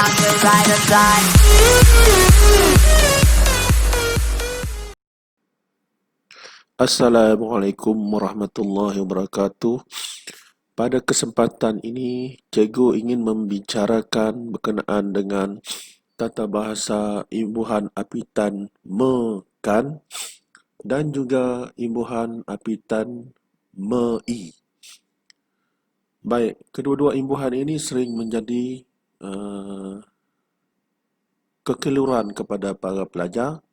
time to ride or die. Assalamualaikum warahmatullahi wabarakatuh. Pada kesempatan ini, cikgu ingin membicarakan berkenaan dengan tata bahasa imbuhan apitan me-kan dan juga imbuhan apitan me-i. Baik, kedua-dua imbuhan ini sering menjadi kekeliruan kepada para pelajar.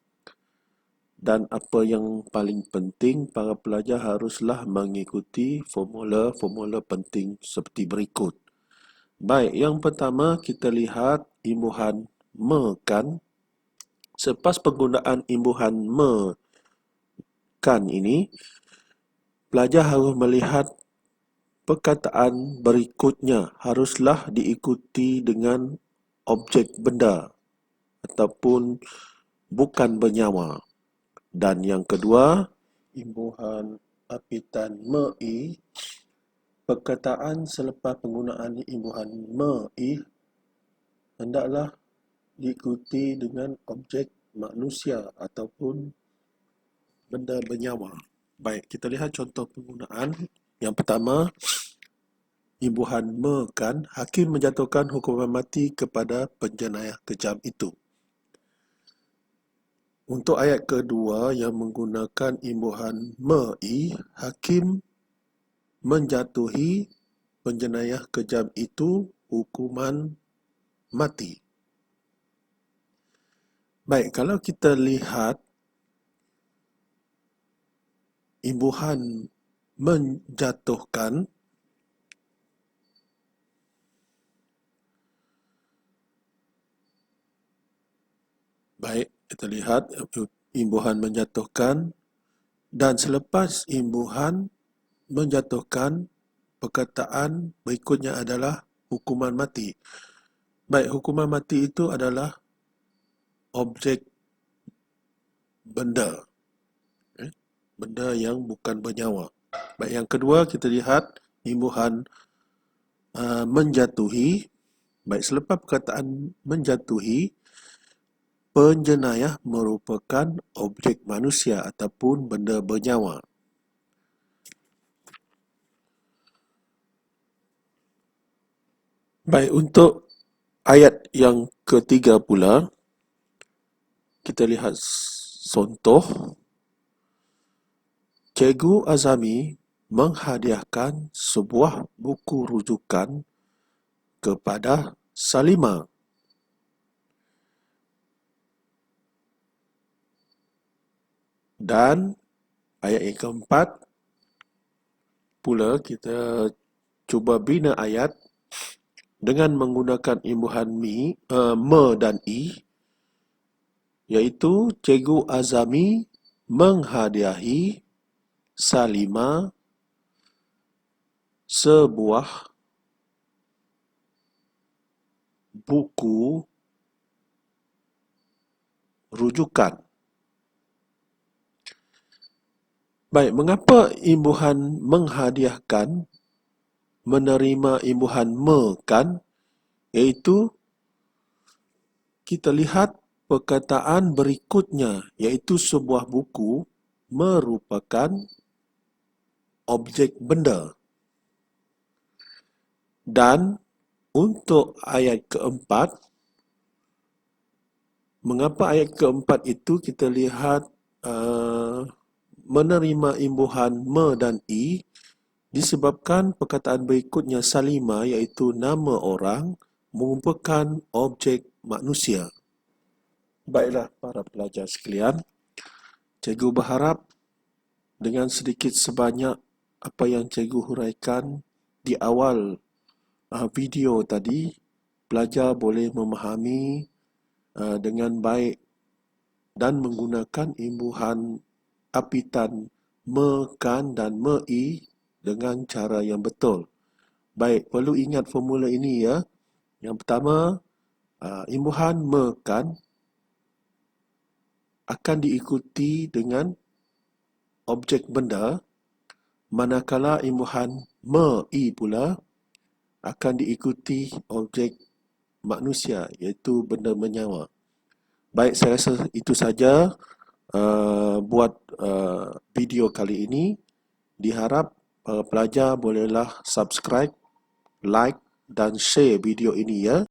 Dan apa yang paling penting, para pelajar haruslah mengikuti formula-formula penting seperti berikut. Baik, yang pertama kita lihat imbuhan me-kan. Selepas penggunaan imbuhan me-kan ini, pelajar harus melihat perkataan berikutnya haruslah diikuti dengan objek benda ataupun bukan bernyawa. Dan yang kedua, imbuhan apitan me-i, perkataan selepas penggunaan imbuhan me-i hendaklah diikuti dengan objek manusia ataupun benda bernyawa. Baik, kita lihat contoh penggunaan. Yang pertama, imbuhan me-kan, hakim menjatuhkan hukuman mati kepada penjenayah kejam itu. Untuk ayat kedua yang menggunakan imbuhan me-i, hakim menjatuhi penjenayah kejam itu hukuman mati. Baik, kalau kita lihat imbuhan menjatuhkan, baik, kita lihat imbuhan menjatuhkan, dan selepas imbuhan menjatuhkan, perkataan berikutnya adalah hukuman mati. Baik, hukuman mati itu adalah objek benda. Benda yang bukan bernyawa. Baik, yang kedua kita lihat imbuhan menjatuhi. Baik, selepas perkataan menjatuhi, penjenayah merupakan objek manusia ataupun benda bernyawa. Baik, untuk ayat yang ketiga pula, kita lihat contoh. Cikgu Azami menghadiahkan sebuah buku rujukan kepada Salima. Dan ayat yang keempat pula kita cuba bina ayat dengan menggunakan imbuhan me dan i, iaitu Cikgu Azami menghadiahi Salima sebuah buku rujukan. Baik, mengapa imbuhan menghadiahkan menerima imbuhan me-kan? Iaitu kita lihat perkataan berikutnya, iaitu sebuah buku merupakan objek benda. Dan untuk ayat keempat, mengapa ayat keempat itu kita lihat menerima imbuhan me dan i, disebabkan perkataan berikutnya Salima, iaitu nama orang, merupakan objek manusia. Baiklah para pelajar sekalian, cikgu berharap dengan sedikit sebanyak apa yang cikgu huraikan di awal video tadi, pelajar boleh memahami dengan baik dan menggunakan imbuhan apitan me-kan dan me-i dengan cara yang betul. Baik, perlu ingat formula ini ya. Yang pertama, imbuhan me-kan akan diikuti dengan objek benda, manakala imbuhan me-i pula akan diikuti objek manusia, iaitu benda menyawa. Baik, saya rasa itu saja buat video kali ini. Diharap pelajar bolehlah subscribe, like dan share video ini ya.